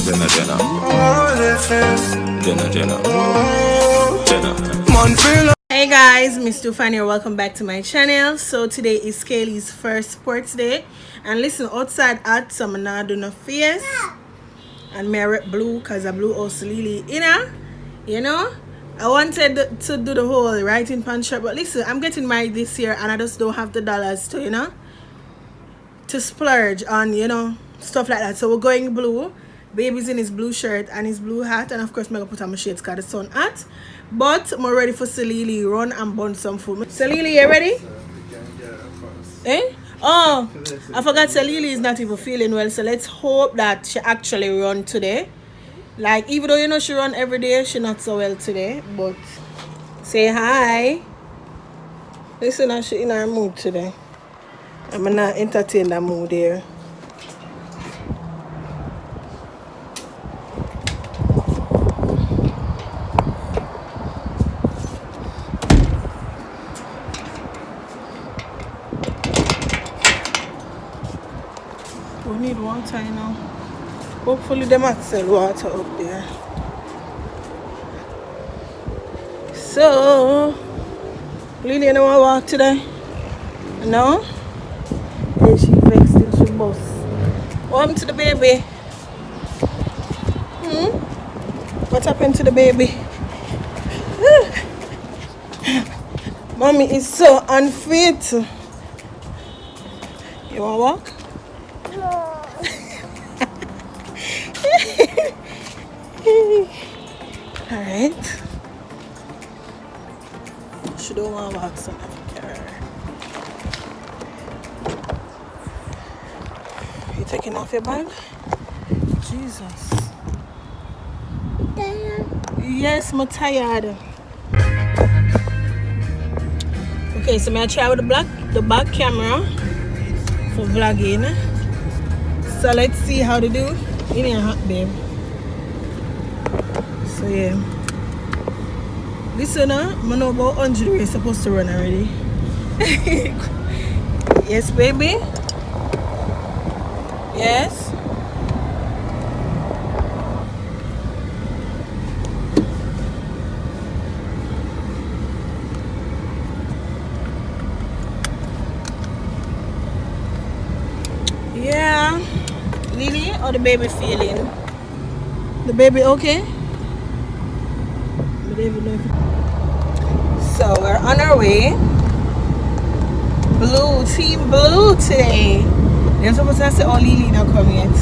Hey guys, Mstoofine here. Welcome back to my channel. So today is Kailee's first sports day, and listen, outside at some now do no face, and me rep blue cause I blue also Lily you know. I wanted to do the whole writing pan shirt, but listen, I'm getting married this year and I just don't have the dollars to to splurge on stuff like that. So we're going blue. Baby's in his blue shirt and his blue hat, and of course I'm gonna put on my shades cause the sun hot. But I'm ready for Lily run and burn some food. Lily, you ready? Eh? Oh, I forgot Lily is not even feeling well, so let's hope that she actually run today. Like, even though she run every day, she not so well today. But say hi. Listen, she in her mood today. I'm not entertain that mood there. We need water now. Hopefully they might sell water up there. So Lily, you don't want to walk today? No? Yeah, she vexed till she bust. What happened to the baby? What happened to the baby? Mommy is so unfit. You want to walk? Alright. She don't want to walk so much. You taking off your bag? Jesus. Yes, I'm tired. Okay, so I'm gonna try with the back camera for vlogging. So let's see how to do. It ain't hot, babe. So yeah. Listen, I know about 100 we're supposed to run already. Yes, baby. Yes. Yeah. Lily, how the baby feeling? The baby okay? The baby no. So we're on our way. Blue, team blue today. They're supposed to say, oh, Lily not come yet.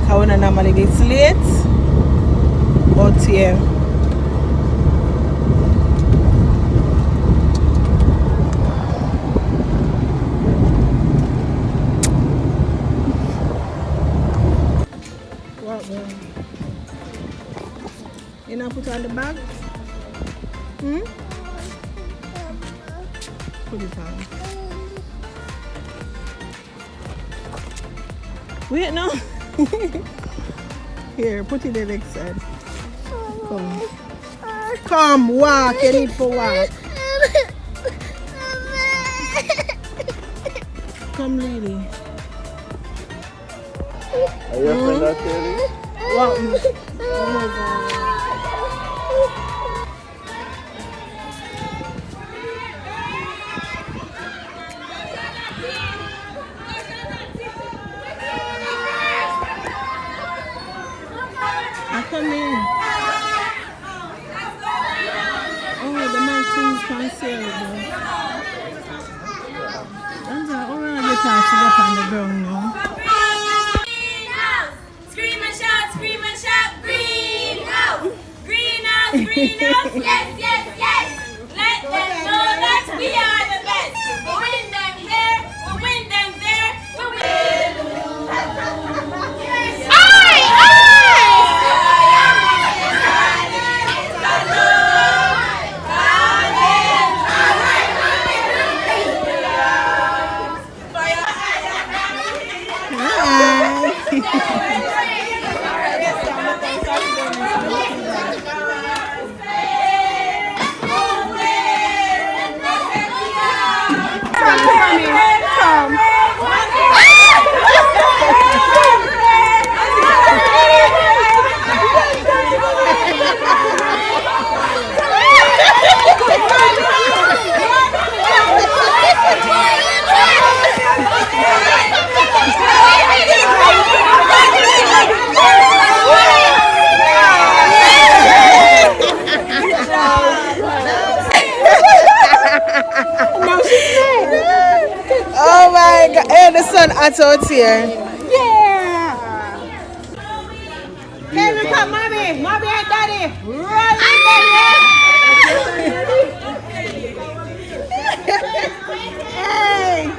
Because we normally get late. But yeah. You know, put on the bag? Put it on. Wait, no. Here, put it in the next side. Come. Come, walk. You need for walk. Come, Lily. Are you a friend of Kailee? Wow. Oh my God. Come in. Oh, the man things can sell it. That's all right. Get off to up on the ground now. Greenhouse! Scream and shout, greenhouse! Greenhouse, greenhouse, yes, yes, yes! Let them know that we are the best! We win them here, we win them there, we win! sun hot out here. Yeah. Can we come, mommy? Mommy and daddy. Run, hey.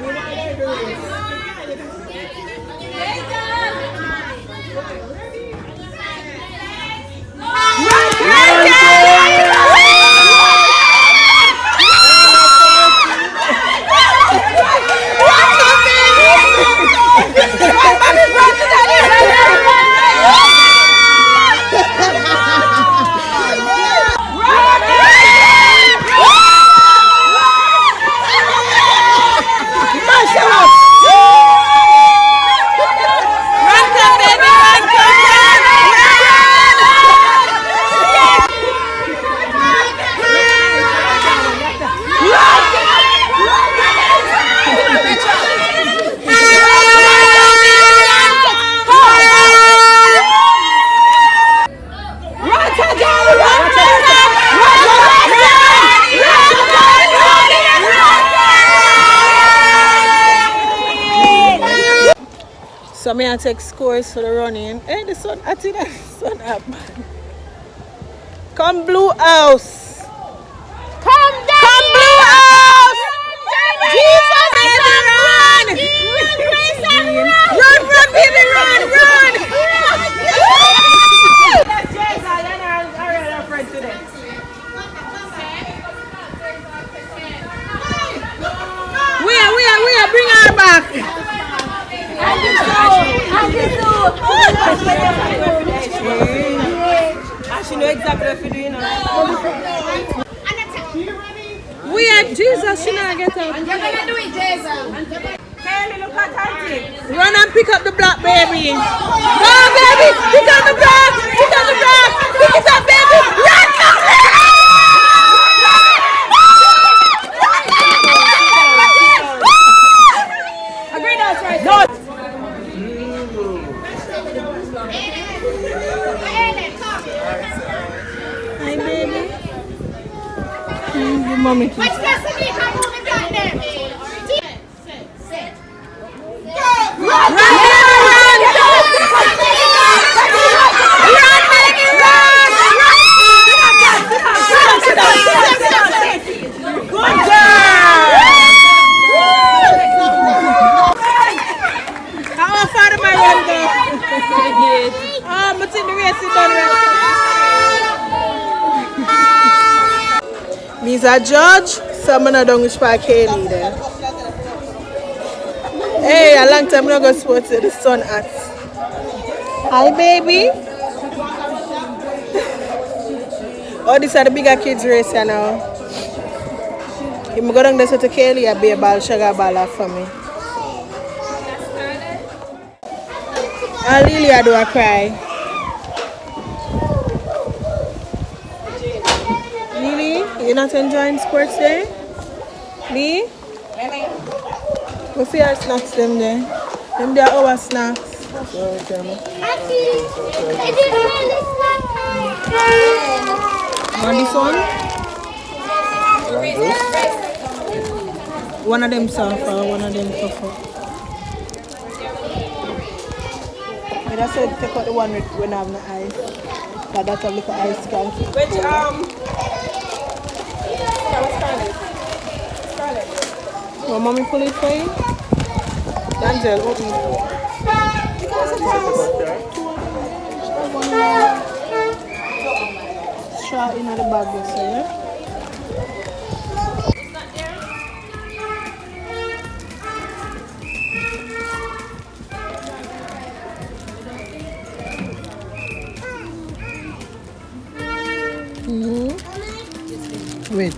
So me I take scores for the running. Hey, the sun at it, the sun up. Come Blue House. Come down. Come Blue House. Jesus, baby, run. Run, run, baby, run, run. That's Jason. I'm our friend today. We are, bring her back. She know exactly what you're doing. We are Jesus, she not get up. You're gonna do it, Jesus. Kailee, look at Auntie. Run and pick up the black baby. Go, baby! Pick up the black! Pick up the black! Pick it up, baby! Run, come Agree that's right. No. Hi, baby. Your mommy. What's that for me? Come on and got them. Run, run, good girl. How far am I run go? Oh, but in the race is done right. Me's a judge, so I'm not done which part Kailee there. Hey, a long time I'm not going to sports the sun hot. Hi, baby. Oh, these are the bigger kids race here now. If I go down there to Kailee, I'll be a ball, sugar ball for me. And Lily, I do a cry. Lily, you're not enjoying sports day? Lee? What's your snacks them there? Them there are our snacks. Want this one? One of them soft or one of them tough. I said take out the one when I have no ice. But that's a little ice can. Which Scarlett. Well, mommy pull it for you? Dangel, open it. Straw in the bag, so yeah? Wait.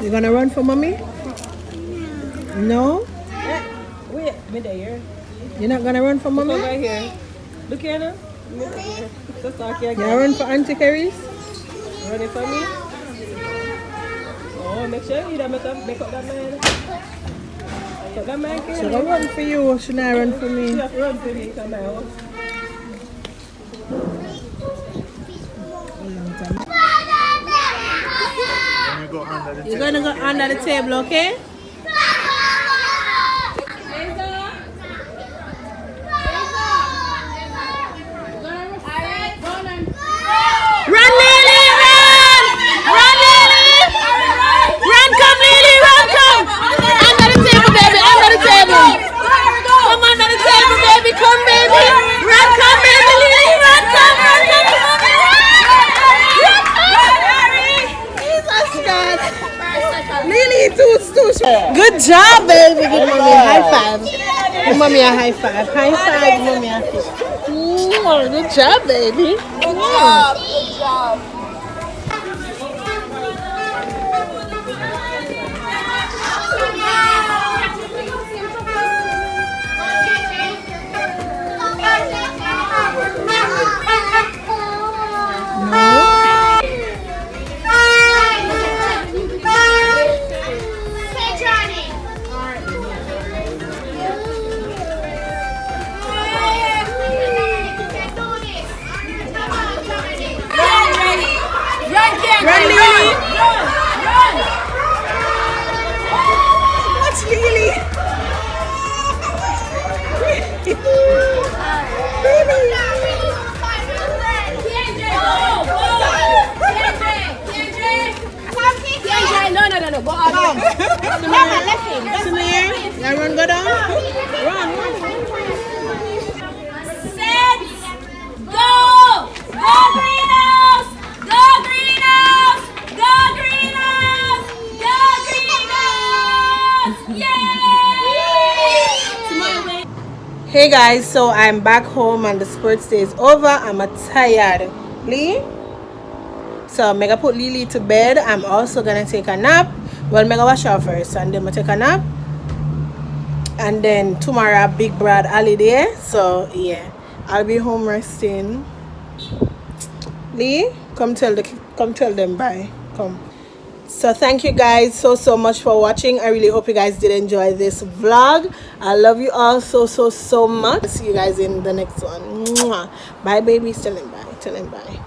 You gonna run for mommy? No? Wait, me there. You're not gonna run for mommy? Look over here. Look here now. You gonna run for Auntie Carrie's? Running for me? Oh, make sure you don't make up that man. That man can. Should I run for you or should I run for me? You have to run for me, come out. go under the table. You're gonna go under the table, okay? Run, Lily, run! Run, Lily! Run, come, Lily, run, come! Under the table, baby, under the table. Come under the table, baby, come, baby. Run, come, baby, Lily, run, come, run, come, come. Jesus, God. Lily, too. Good job, baby. Give mommy a high five. Give mommy a high five. High five, give mommy a high five. Good job, baby. Good job. Run, Lily. Watch Lily. No. Go on. Samir, you run, go down. Run. Set. Go. Go greenhouse. Go greenhouse. Go greenhouse. Go greenhouse. Yay! Hey guys, so I'm back home and the sports day is over. I'm tired. Lee? So I'm gonna put Lily to bed. I'm also gonna take a nap. Well, I'm gonna wash her first and then I'm gonna take a nap. And then tomorrow big broad holiday. So yeah, I'll be home resting. Lee, come tell them bye. Come. So thank you guys so much for watching. I really hope you guys did enjoy this vlog. I love you all so much. See you guys in the next one. Mwah. Bye babies. Tell them bye.